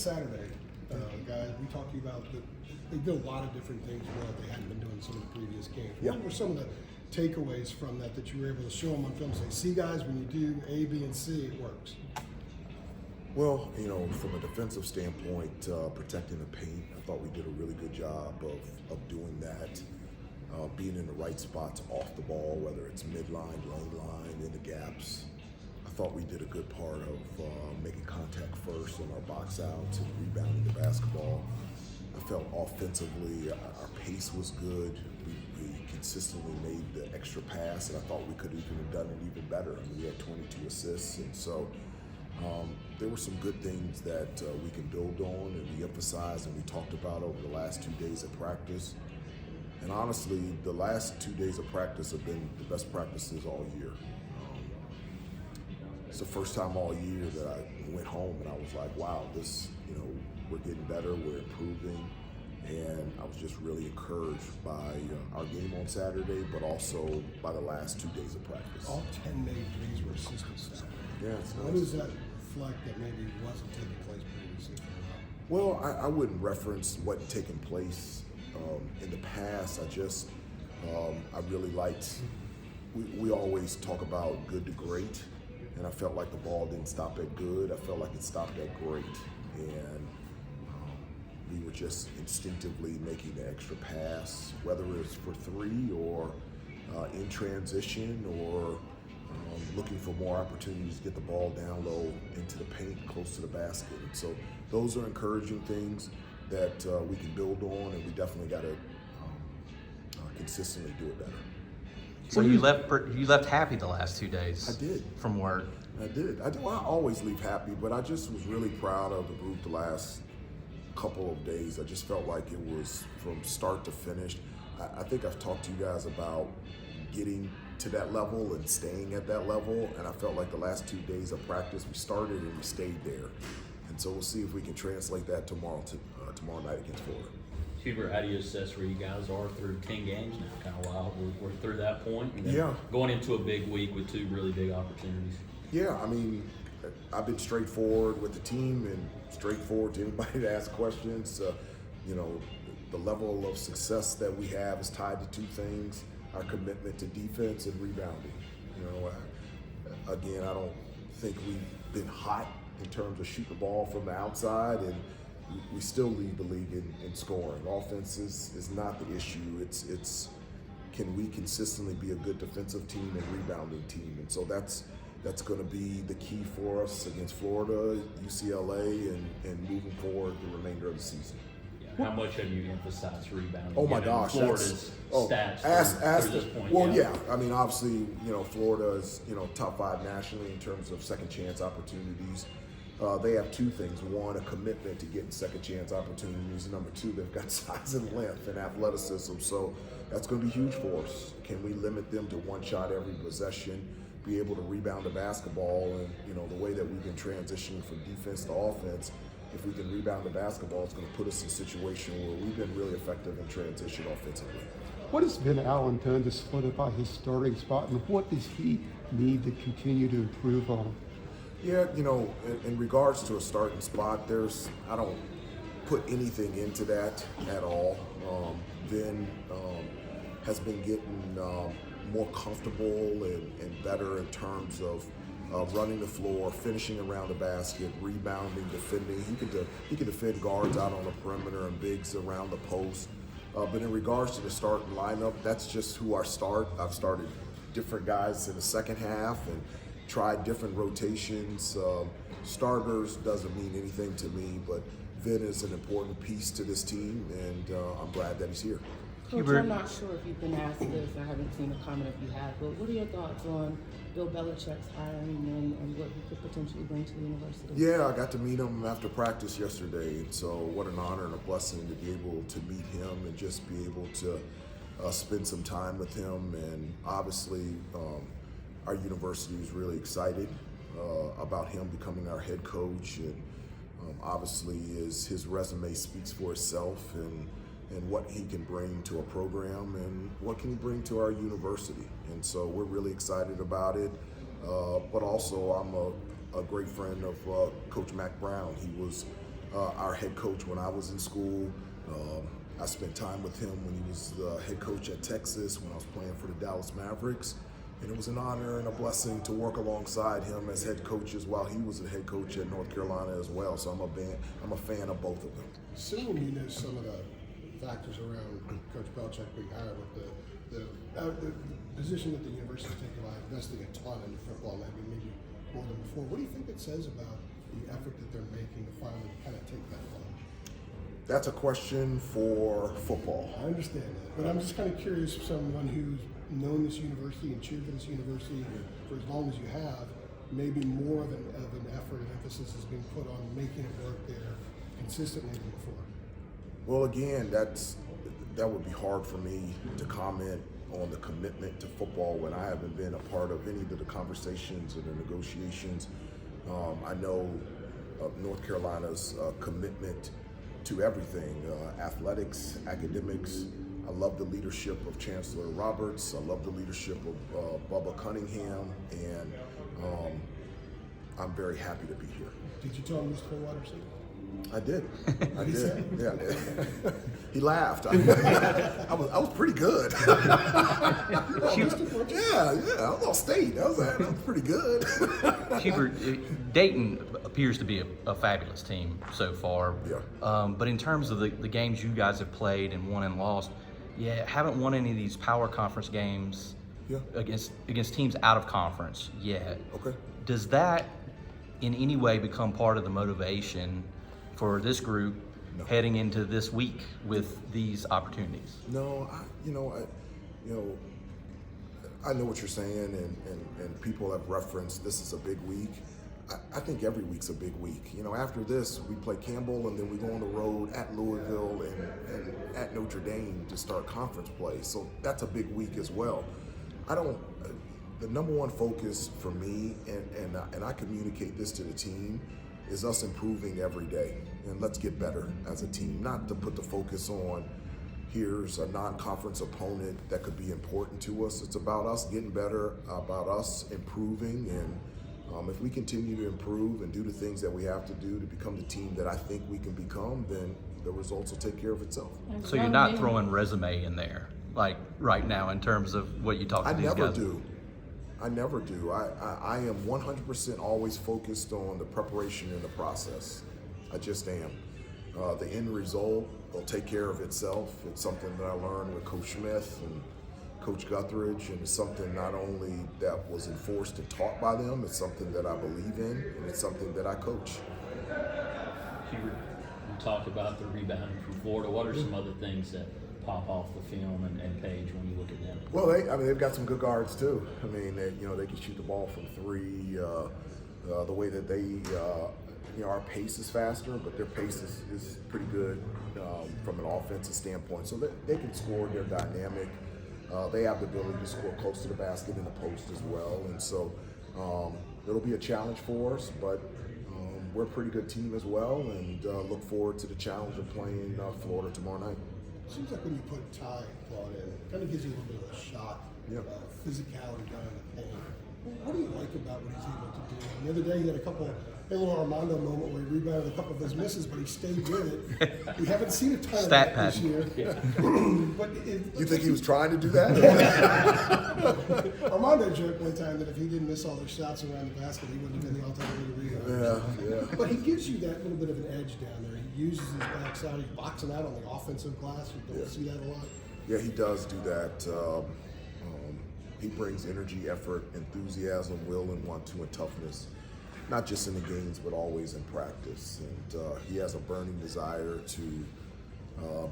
Saturday, guys, we talked to you about they did a lot of different things well they hadn't been doing some of the previous games. Yeah. What were some of the takeaways from that you were able to show them on film? Say, see, guys, when you do A, B, and C, it works. Well, from a defensive standpoint, protecting the paint, I thought we did a really good job of doing that. Being in the right spots off the ball, whether it's midline, lane line, in the gaps. I thought we did a good part of making contact first on our box outs and rebounding the basketball. I felt offensively our pace was good. We consistently made the extra pass, and I thought we could even have done it even better. I mean, we had 22 assists, and so there were some good things that we can build on, and we emphasized and we talked about over the last 2 days of practice. And honestly, the last 2 days of practice have been the best practices all year. It's the first time all year that I went home and I was like, wow, we're getting better, we're improving. And I was just really encouraged by our game on Saturday, but also by the last 2 days of practice. All 10 made threes were assistants Saturday. Yeah, it's nice. What does that reflect that maybe wasn't taking place previously? Well, I wouldn't reference what taken place in the past. I really liked, we always talk about good to great, and I felt like the ball didn't stop at good. I felt like it stopped at great. And we were just instinctively making the extra pass, whether it's for three or in transition or looking for more opportunities to get the ball down low into the paint, close to the basket. And so those are encouraging things that we can build on, and we definitely got to consistently do it better. So you left happy the last 2 days. I did. From work. I did. I always leave happy, but I just was really proud of the group the last couple of days. I just felt like it was from start to finish. I think I've talked to you guys about getting to that level and staying at that level, and I felt like the last 2 days of practice, we started and we stayed there. And so we'll see if we can translate that tomorrow night against Florida. Hubert, how do you assess where you guys are through 10 games now? Kind of wild. We're through that point. And then Yeah. Going into a big week with 2 really big opportunities. Yeah, I mean, I've been straightforward with the team and straightforward to anybody that asks questions. The level of success that we have is tied to 2 things: our commitment to defense and rebounding. Again, I don't think we've been hot in terms of shooting the ball from the outside, and we still lead the league in scoring. Offense is not the issue. It's can we consistently be a good defensive team and rebounding team? And so that's going to be the key for us against Florida, UCLA, and moving forward the remainder of the season. Yeah. How much have you emphasized rebounding? Oh my given gosh, Florida's stats ask through this point. Well, yeah. I mean, obviously, Florida is top 5 nationally in terms of second chance opportunities. They have 2 things: one, a commitment to getting second chance opportunities, and number 2, they've got size and length and athleticism. So that's going to be huge for us. Can we limit them to 1 shot every possession? Be able to rebound the basketball, and the way that we've been transitioning from defense to offense, if we can rebound the basketball, it's going to put us in a situation where we've been really effective in transition offensively. What has Vin Allen done to solidify his starting spot, and what does he need to continue to improve on? Yeah, in regards to a starting spot, I don't put anything into that at all. Vin has been getting more comfortable and better in terms of running the floor, finishing around the basket, rebounding, defending. He can defend guards out on the perimeter and bigs around the post. But in regards to the starting lineup, that's just who I start. I've started different guys in the second half and tried different rotations. Starters doesn't mean anything to me, but Vin is an important piece to this team, and I'm glad that he's here. Coach, I'm not sure if you've been asked this, I haven't seen a comment if you have, but what are your thoughts on Bill Belichick's hiring and what he could potentially bring to the university? Yeah, I got to meet him after practice yesterday, and so what an honor and a blessing to be able to meet him and just be able to spend some time with him. And obviously, our university is really excited about him becoming our head coach, and obviously his resume speaks for itself, and what he can bring to a program and what can he bring to our university. And so we're really excited about it. But also I'm a great friend of Coach Mack Brown. He was our head coach when I was in school. I spent time with him when he was the head coach at Texas when I was playing for the Dallas Mavericks. And it was an honor and a blessing to work alongside him as head coaches while he was the head coach at North Carolina as well. So I'm a fan of both of them. Assuming you know some of the factors around Coach Belichick being hired with the position that the university is taking by investing a ton into football, maybe more than before. What do you think it says about the effort that they're making to finally kind of take that plunge? That's a question for football. I understand that, but I'm just kind of curious for someone who's known this university and cheered for this university for as long as you have, maybe more of an effort and emphasis has been put on making it work there consistently than before. Well, again, that would be hard for me to comment on the commitment to football when I haven't been a part of any of the conversations or the negotiations. I know of North Carolina's commitment to everything, athletics, academics. I love the leadership of Chancellor Roberts. I love the leadership of Bubba Cunningham, and I'm very happy to be here. Did you tell him Mr. Coldwater said? I did. I did. Yeah. He laughed. I was pretty good. Yeah. I was all state. That was pretty good. Hubert, Dayton appears to be a fabulous team so far. Yeah. But in terms of the games you guys have played and won and lost, haven't won any of these power conference games against teams out of conference yet. Okay. Does that in any way become part of the motivation for this group heading into this week with these opportunities? No, I know what you're saying, and people have referenced this is a big week. I think every week's a big week. After this, we play Campbell, and then we go on the road at Louisville and at Notre Dame to start conference play. So that's a big week as well. The number one focus for me, and I communicate this to the team, is us improving every day. And let's get better as a team. Not to put the focus on, here's a non-conference opponent that could be important to us. It's about us getting better, about us improving, and if we continue to improve and do the things that we have to do to become the team that I think we can become, then the results will take care of itself. So you're not throwing resume in there, like right now, in terms of what you talk to these guys? I never do. I am 100% always focused on the preparation and the process. I just am. The end result will take care of itself. It's something that I learned with Coach Smith and Coach Guthridge, and it's something not only that was enforced and taught by them, it's something that I believe in, and it's something that I coach. Hubert, we talked about the rebounding from Florida. What are some other things that pop off the film and page when you look at them? Well, they've got some good guards too. They can shoot the ball from three. The way that they, our pace is faster, but their pace is pretty good from an offensive standpoint. So they can score. They're dynamic. They have the ability to score close to the basket in the post as well. And so it'll be a challenge for us, but we're a pretty good team as well, and look forward to the challenge of playing Florida tomorrow night. Seems like when you put Ty Claude in, it kind of gives you a little bit of a shot of physicality down in the paint. What do you like about what he's able to do? The other day he had a little Armando moment where he rebounded a couple of his misses, but he stayed with it. We haven't seen a ton of that this year. But you think he was trying to do that? Armando joked one time that if he didn't miss all those shots around the basket, he wouldn't have been the all-time leader rebound. Yeah. But he gives you that little bit of an edge down there. He uses his backside. He's boxing out on the offensive glass. You don't see that a lot. Yeah, he does do that. He brings energy, effort, enthusiasm, will, and want to, and toughness, not just in the games, but always in practice. And he has a burning desire to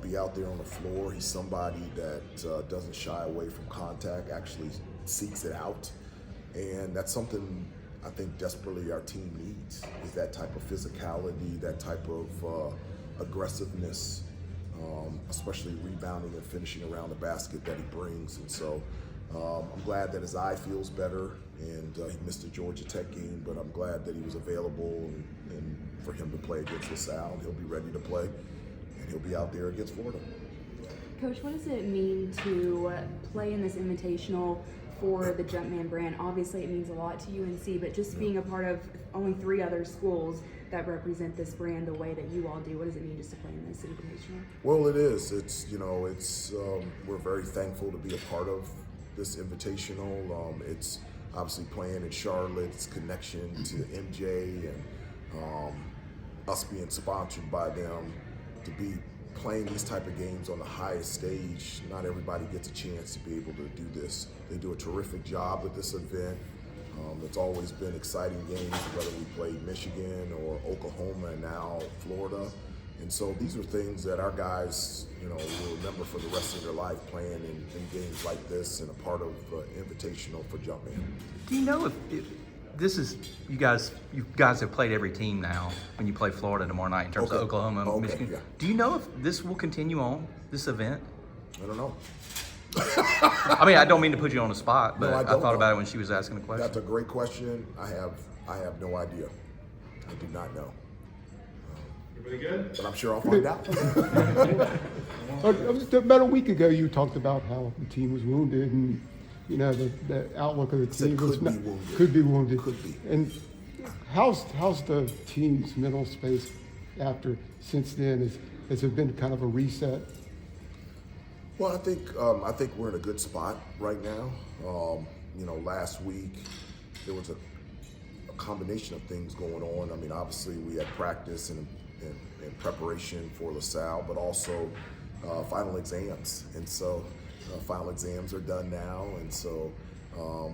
be out there on the floor. He's somebody that doesn't shy away from contact, actually seeks it out. And that's something I think desperately our team needs, is that type of physicality, that type of aggressiveness, especially rebounding and finishing around the basket that he brings. And so I'm glad that his eye feels better, and he missed the Georgia Tech game, but I'm glad that he was available and for him to play against LaSalle. He'll be ready to play, and he'll be out there against Florida. Coach, what does it mean to play in this invitational for the Jumpman brand? Obviously, it means a lot to UNC, but just being a part of only 3 other schools, that represent this brand the way that you all do? What does it mean just to play in this invitational? Well, it is. It's we're very thankful to be a part of this invitational. It's obviously playing in Charlotte's connection to MJ and us being sponsored by them to be playing these type of games on the highest stage. Not everybody gets a chance to be able to do this. They do a terrific job at this event. It's always been exciting games, whether we played Michigan or Oklahoma and now Florida. And so these are things that our guys, will remember for the rest of their life, playing in games like this and a part of Invitational for Jumpman. Do you know if this is you guys have played every team now when you play Florida tomorrow night in terms of Oklahoma and Michigan? Yeah. Do you know if this will continue on this event? I don't know. I mean, I don't mean to put you on the spot, but No, I I don't thought know. about it when she was asking the question. That's a great question. I have no idea. I do not know. Everybody good? But I'm sure I'll find out. About a week ago, you talked about how the team was wounded, and the outlook of the Said team was could be wounded. could be wounded. Could be. And how's the team's mental space since then? Has it been kind of a reset? Well, I think we're in a good spot right now. Last week there was a combination of things going on. I mean, obviously we had practice and preparation for LaSalle, but also final exams, and so final exams are done now, and so.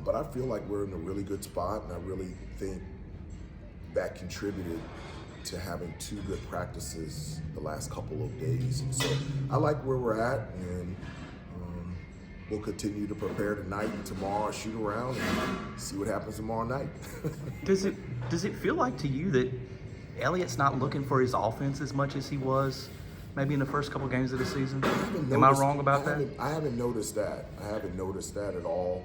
But I feel like we're in a really good spot, and I really think that contributed to having 2 good practices the last couple of days. And so I like where we're at, and we'll continue to prepare tonight and tomorrow, shoot around and see what happens tomorrow night. Does it feel like to you that Elliott's not looking for his offense as much as he was maybe in the first couple games of the season? Am I wrong about that? I haven't noticed that. I haven't noticed that at all.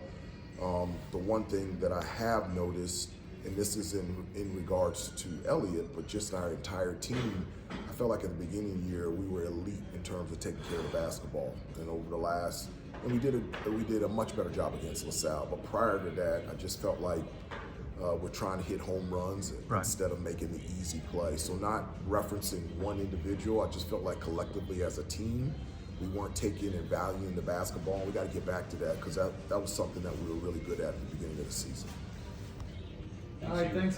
The one thing that I have noticed, and this is in regards to Elliott, but just our entire team, I felt like at the beginning of the year we were elite in terms of taking care of the basketball. And over the last, and we did a much better job against LaSalle. But prior to that, I just felt like we're trying to hit home runs instead of making the easy play. So not referencing one individual, I just felt like collectively as a team, we weren't taking and valuing the basketball. We got to get back to that, because that was something that we were really good at the beginning of the season. All right, thanks.